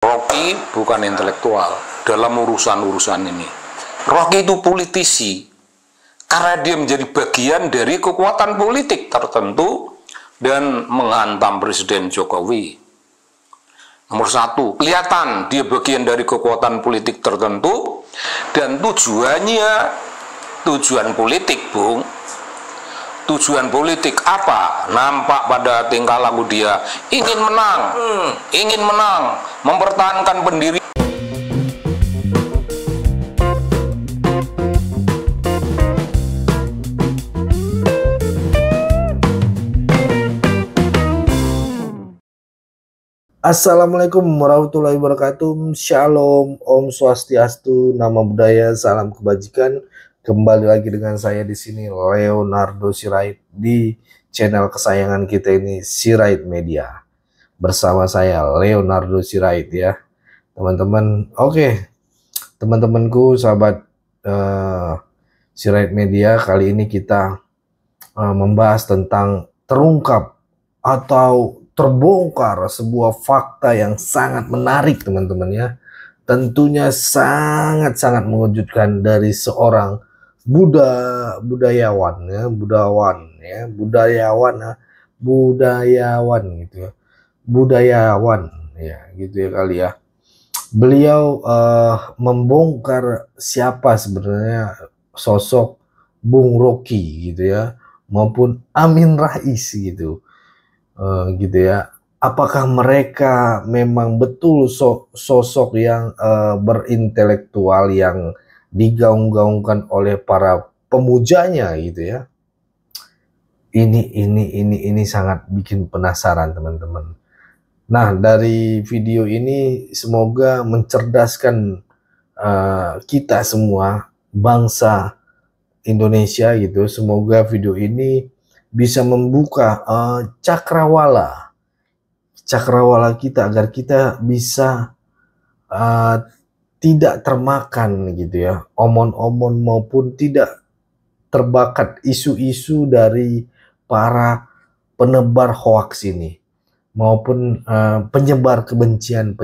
Rocky bukan intelektual dalam urusan-urusan ini. Rocky itu politisi karena dia menjadi bagian dari kekuatan politik tertentu dan menghantam Presiden Jokowi. Nomor satu, kelihatan dia bagian dari kekuatan politik tertentu dan tujuannya tujuan politik, Bung. Tujuan politik apa? Nampak pada tingkah laku dia ingin menang, mempertahankan pendiri. Assalamualaikum warahmatullahi wabarakatuh. Shalom, Om Swastiastu, Nama Budaya, Salam Kebajikan. Kembali lagi dengan saya di sini, Leonardo Sirait, di channel kesayangan kita ini, Sirait Media. Bersama saya, Leonardo Sirait ya, teman-teman. Oke, teman-temanku, sahabat Sirait Media, kali ini kita membahas tentang terungkap atau terbongkar sebuah fakta yang sangat menarik, teman-teman ya. Tentunya sangat-sangat mengejutkan dari seorang budayawan gitu ya kali ya. Beliau membongkar siapa sebenarnya sosok Bung Rocky gitu ya, maupun Amin Rais gitu. Gitu ya, apakah mereka memang betul sosok yang berintelektual yang digaung-gaungkan oleh para pemujanya gitu ya. Ini sangat bikin penasaran, teman-teman. Nah, dari video ini semoga mencerdaskan kita semua, bangsa Indonesia gitu. Semoga video ini bisa membuka cakrawala kita, agar kita bisa tidak termakan gitu ya omon-omon, maupun tidak terbakat isu-isu dari para penebar hoaks ini, maupun penyebar kebencian,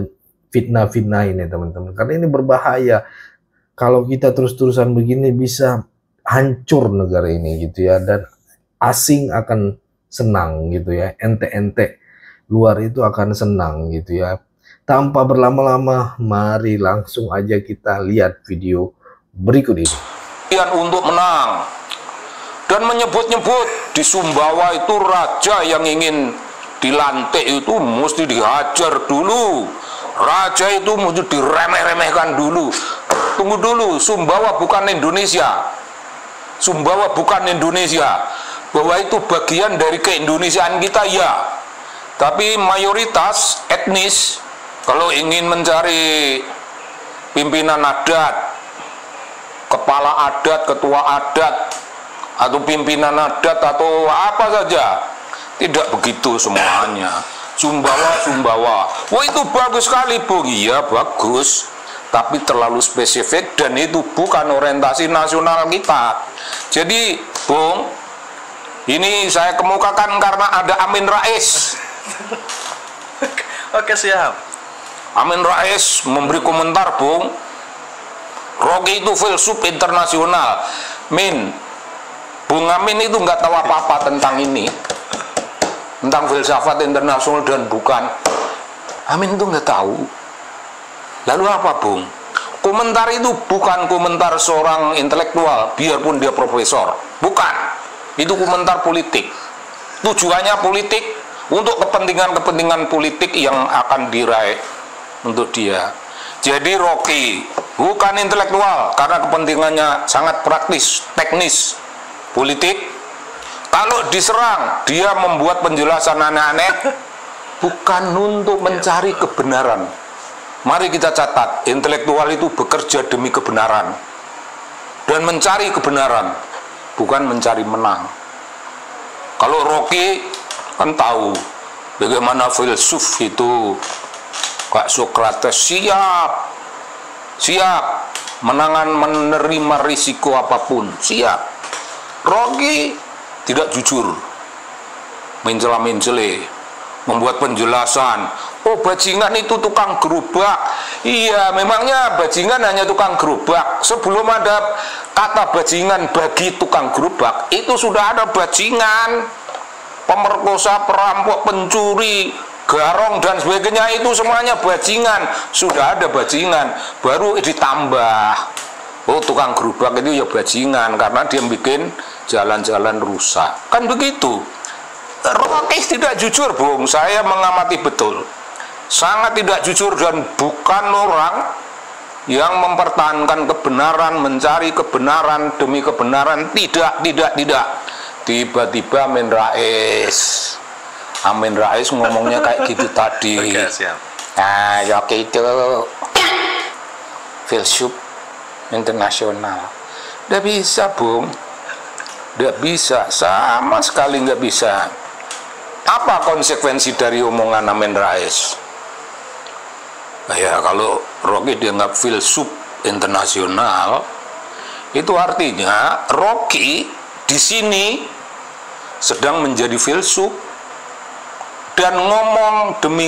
fitnah-fitnah ini, teman-teman. Karena ini berbahaya. Kalau kita terus-terusan begini bisa hancur negara ini gitu ya, dan asing akan senang gitu ya, ente-ente luar itu akan senang gitu ya. Tanpa berlama-lama, mari langsung aja kita lihat video berikut ini. Untuk menang dan menyebut-nyebut di Sumbawa itu raja yang ingin dilantik itu mesti dihajar dulu, raja itu mesti diremeh-remehkan dulu. Tunggu dulu, Sumbawa bukan Indonesia. Sumbawa bukan Indonesia. Bahwa itu bagian dari keindonesiaan kita ya, tapi mayoritas etnis kalau ingin mencari pimpinan adat, kepala adat, ketua adat, atau pimpinan adat, atau apa saja, tidak begitu semuanya. Sumbawa, wah itu bagus sekali, Bung. Iya bagus, tapi terlalu spesifik dan itu bukan orientasi nasional kita. Jadi, Bung, ini saya kemukakan karena ada Amin Rais. Oke, siap. Amin Rais memberi komentar, Bung. Rocky itu filsuf internasional. Bung Amin itu nggak tahu apa-apa tentang ini, tentang filsafat internasional dan bukan. Amin itu nggak tahu. Lalu apa, Bung? Komentar itu bukan komentar seorang intelektual, biarpun dia profesor. Bukan. Itu komentar politik. Tujuannya politik, untuk kepentingan-kepentingan politik yang akan diraih untuk dia. Jadi Rocky bukan intelektual karena kepentingannya sangat praktis, teknis, politik. Kalau diserang, dia membuat penjelasan aneh-aneh, bukan untuk mencari kebenaran. Mari kita catat, intelektual itu bekerja demi kebenaran dan mencari kebenaran, bukan mencari menang. Kalau Rocky kan tahu bagaimana filsuf itu, Kak Sokrates siap menerima risiko apapun, siap. Rocky tidak jujur, mencela-mencele, membuat penjelasan, oh bajingan itu tukang gerobak. Iya, memangnya bajingan hanya tukang gerobak. Sebelum ada kata bajingan bagi tukang gerobak, itu sudah ada bajingan, pemerkosa, perampok, pencuri, garong dan sebagainya, itu semuanya bajingan. Sudah ada bajingan, baru ditambah, oh tukang gerobak itu ya bajingan karena dia bikin jalan-jalan rusak, kan begitu. Rokis tidak jujur, Bung. Saya mengamati betul, sangat tidak jujur dan bukan orang yang mempertahankan kebenaran, mencari kebenaran demi kebenaran. Tidak. Tiba-tiba Amin Rais ngomongnya kayak gitu tadi. Oke, siap. Nah, ya itu filsuf internasional. Nggak bisa, Bung. Nggak bisa, sama sekali nggak bisa. Apa konsekuensi dari omongan Amin Rais? Ya, kalau Rocky dianggap filsuf internasional, itu artinya Rocky di sini sedang menjadi filsuf dan ngomong demi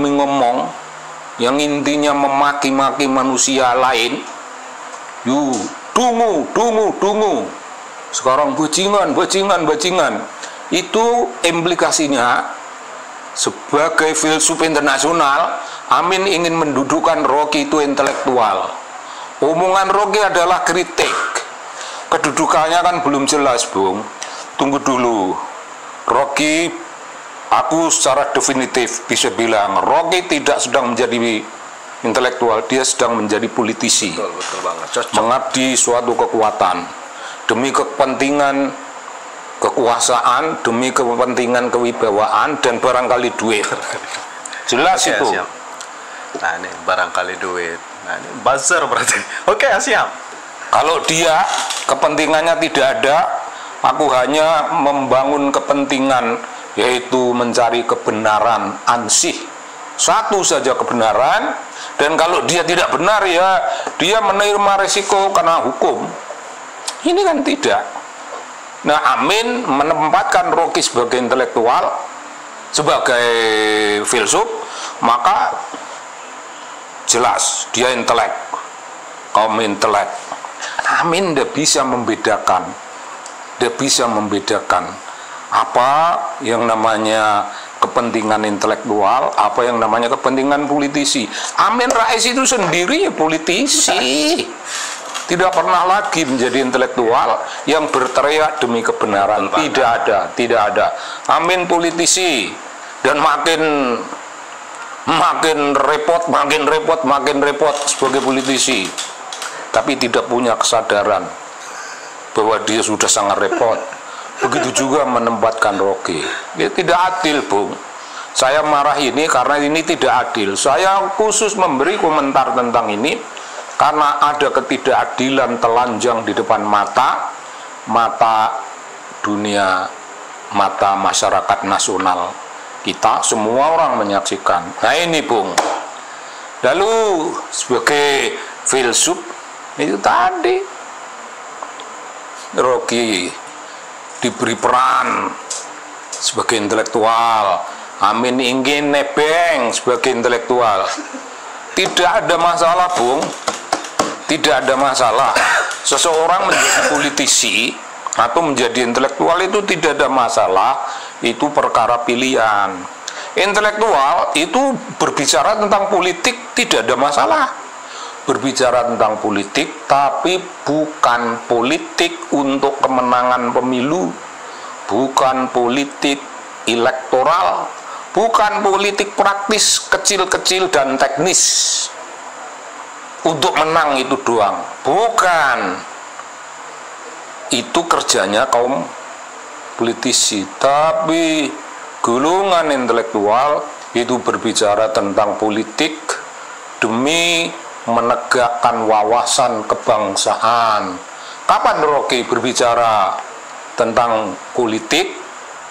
ngomong, yang intinya memaki-maki manusia lain. Dungu. Sekarang bajingan. Itu implikasinya sebagai filsuf internasional. Amin ingin mendudukkan Rocky itu intelektual. Omongan Rocky adalah kritik. Kedudukannya kan belum jelas, Bung. Tunggu dulu. Rocky, aku secara definitif bisa bilang Rocky tidak sedang menjadi intelektual, dia sedang menjadi politisi. Betul banget. Cocok. Mengabdi suatu kekuatan demi kepentingan kekuasaan, demi kepentingan kewibawaan dan barangkali duit. Jelas Oke, itu. siap. Nah, ini barangkali duit. Nah, ini buzzer berarti. Oke, siap. Kalau dia kepentingannya tidak ada, aku hanya membangun kepentingan, yaitu mencari kebenaran, ansih. Satu saja kebenaran, dan kalau dia tidak benar, ya dia menerima risiko kena hukum. Ini kan tidak. Nah, Amin menempatkan Rocky sebagai intelektual, sebagai filsuf, maka jelas dia intelek, kaum intelek. Amin tidak bisa membedakan apa yang namanya kepentingan intelektual, apa yang namanya kepentingan politisi. Amin Rais itu sendiri ya politisi, tidak pernah lagi menjadi intelektual yang berteriak demi kebenaran. Tidak ada. Amin politisi, dan makin repot sebagai politisi, tapi tidak punya kesadaran bahwa dia sudah sangat repot. Begitu juga menempatkan Rocky. Dia tidak adil, Bung. Saya marah ini karena ini tidak adil. Saya khusus memberi komentar tentang ini karena ada ketidakadilan telanjang di depan mata dunia, mata masyarakat nasional kita. Semua orang menyaksikan. Nah ini, Bung. Lalu sebagai filsuf itu tadi Rocky diberi peran sebagai intelektual, Amin ingin nebeng sebagai intelektual. Tidak ada masalah, Bung. Tidak ada masalah. Seseorang menjadi politisi atau menjadi intelektual itu tidak ada masalah. Itu perkara pilihan. Intelektual itu berbicara tentang politik tidak ada masalah. Berbicara tentang politik, tapi bukan politik untuk kemenangan pemilu, bukan politik elektoral, bukan politik praktis kecil-kecil dan teknis untuk menang itu doang. Bukan. Itu kerjanya kaum politisi. Tapi golongan intelektual itu berbicara tentang politik demi menegakkan wawasan kebangsaan. Kapan Rocky berbicara tentang politik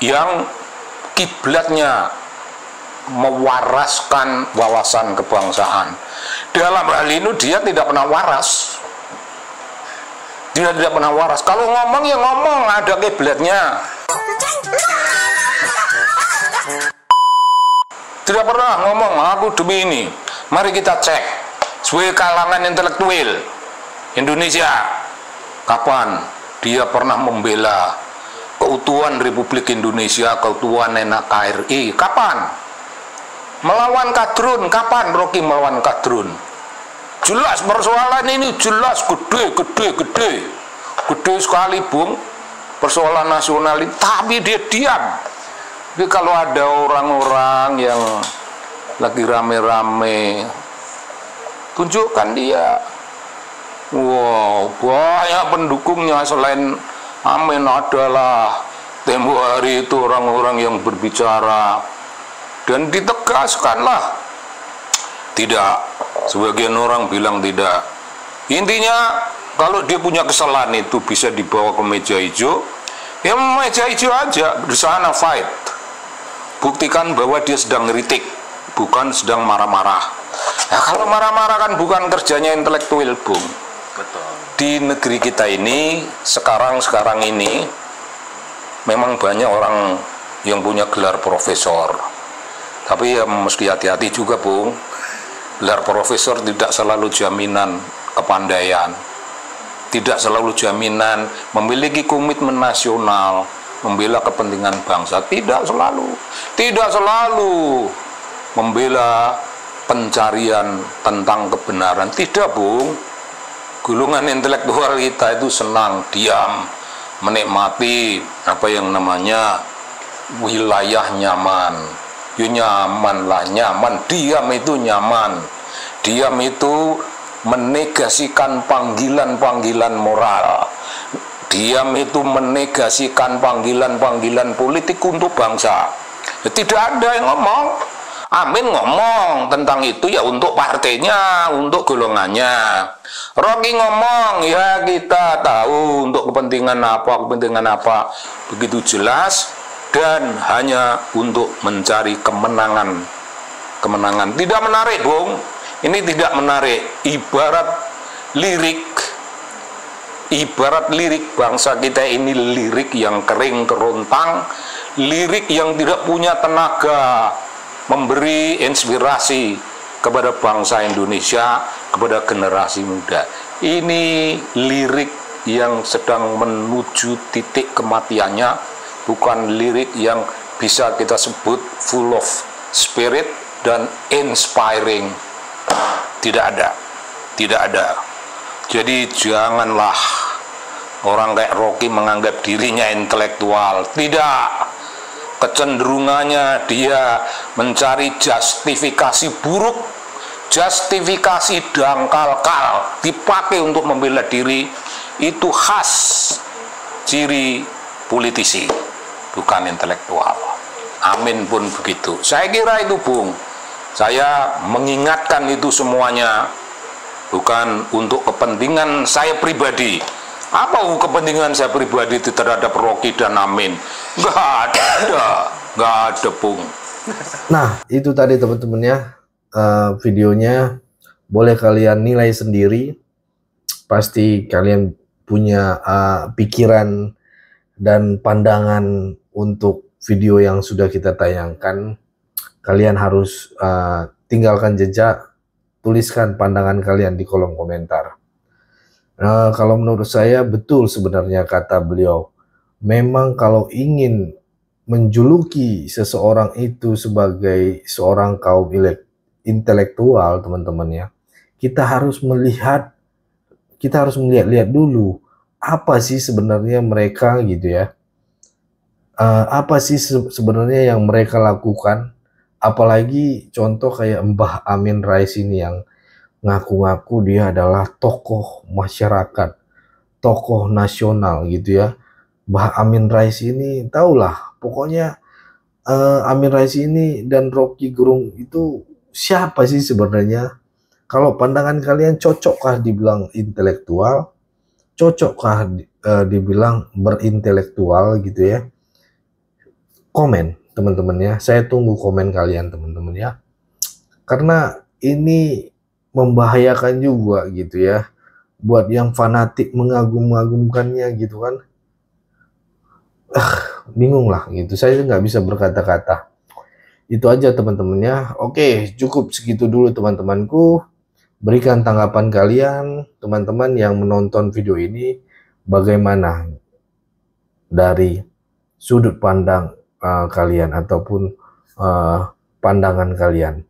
yang kiblatnya mewaraskan wawasan kebangsaan? Dalam hal ini dia tidak pernah waras. Dia tidak pernah waras. Kalau ngomong ya ngomong, ada kiblatnya. Tidak pernah ngomong aku demi ini. Mari kita cek sebagai kalangan intelektual Indonesia, kapan dia pernah membela keutuhan Republik Indonesia, keutuhan NKRI? Kapan? Melawan kadrun, kapan Rocky melawan kadrun? Jelas persoalan ini jelas gede sekali, Bung, persoalan nasional ini, tapi dia diam. Tapi kalau ada orang-orang yang lagi rame-rame, tunjukkan dia. Wow, banyak pendukungnya selain Amin adalah tempo hari itu orang-orang yang berbicara dan ditegaskanlah. Tidak, sebagian orang bilang tidak. Intinya kalau dia punya kesalahan itu bisa dibawa ke meja hijau, ya meja hijau aja, di sana fight. Buktikan bahwa dia sedang ngeritik, bukan sedang marah-marah. Nah, kalau marah-marah kan bukan kerjanya intelektual, Bung. Betul. Di negeri kita ini sekarang ini memang banyak orang yang punya gelar profesor, tapi ya mesti hati-hati juga, Bung. Gelar profesor tidak selalu jaminan kepandaian, tidak selalu jaminan memiliki komitmen nasional, membela kepentingan bangsa, tidak selalu membela pencarian tentang kebenaran, tidak, Bung. Golongan intelektual kita itu senang diam, menikmati apa yang namanya wilayah nyaman. Ya nyaman lah, nyaman. Diam itu nyaman. Diam itu menegasikan panggilan-panggilan moral. Diam itu menegasikan panggilan-panggilan politik untuk bangsa. Ya, tidak ada yang ngomong. Amin ngomong tentang itu ya untuk partainya, untuk golongannya. Rocky ngomong ya kita tahu untuk kepentingan apa, begitu jelas dan hanya untuk mencari kemenangan. Tidak menarik, Bung. Ini tidak menarik. Ibarat lirik bangsa kita ini, lirik yang kering kerontang, lirik yang tidak punya tenaga memberi inspirasi kepada bangsa Indonesia, kepada generasi muda. Ini lirik yang sedang menuju titik kematiannya, bukan lirik yang bisa kita sebut full of spirit dan inspiring. Tidak ada. Jadi janganlah orang kayak Rocky menganggap dirinya intelektual. Tidak. Kecenderungannya dia mencari justifikasi buruk, justifikasi dangkal-kal, dipakai untuk membela diri. Itu khas ciri politisi, bukan intelektual. Amin pun begitu. Saya kira itu, Bung. Saya mengingatkan itu semuanya bukan untuk kepentingan saya pribadi. Apa kepentingan saya pribadi itu terhadap Rocky dan Amin? Nggak ada, Bung. Nah, itu tadi teman-teman ya, videonya. Boleh kalian nilai sendiri. Pasti kalian punya pikiran dan pandangan untuk video yang sudah kita tayangkan. Kalian harus tinggalkan jejak, tuliskan pandangan kalian di kolom komentar. Kalau menurut saya betul sebenarnya kata beliau. Memang kalau ingin menjuluki seseorang itu sebagai seorang kaum intelektual, teman-teman ya, kita harus melihat dulu apa sih sebenarnya mereka gitu ya. Apa sih sebenarnya yang mereka lakukan. Apalagi contoh kayak Mbah Amin Rais ini yang ngaku-ngaku dia adalah tokoh masyarakat, tokoh nasional gitu ya. Mbah Amin Rais ini tahulah, pokoknya Amin Rais ini dan Rocky Gerung itu siapa sih sebenarnya? Kalau pandangan kalian cocokkah dibilang intelektual? Cocokkah dibilang berintelektual gitu ya? Komen teman-teman ya, saya tunggu komen kalian teman-teman ya. Karena ini membahayakan juga gitu ya, buat yang fanatik mengagum-agumkannya gitu kan. Bingung lah gitu, saya nggak bisa berkata-kata. Itu aja teman-teman ya. Oke, cukup segitu dulu teman-temanku. Berikan tanggapan kalian, teman-teman yang menonton video ini, bagaimana dari sudut pandang kalian ataupun pandangan kalian.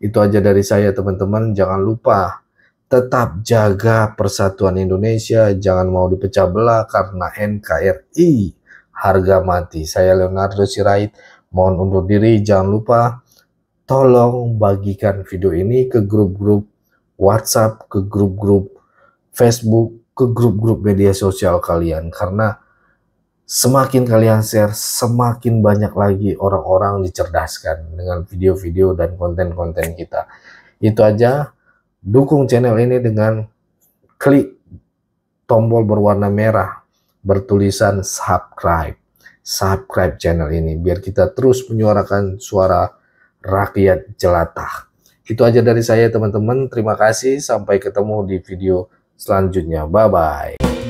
Itu aja dari saya teman-teman. Jangan lupa tetap jaga persatuan Indonesia, jangan mau dipecah belah karena NKRI harga mati. Saya Leonardo Sirait, mohon undur diri. Jangan lupa tolong bagikan video ini ke grup-grup WhatsApp, ke grup-grup Facebook, ke grup-grup media sosial kalian, karena semakin kalian share, semakin banyak lagi orang-orang dicerdaskan dengan video-video dan konten-konten kita. Itu aja. Dukung channel ini dengan klik tombol berwarna merah bertulisan subscribe. Subscribe channel ini biar kita terus menyuarakan suara rakyat jelata. Itu aja dari saya teman-teman. Terima kasih. Sampai ketemu di video selanjutnya. Bye-bye.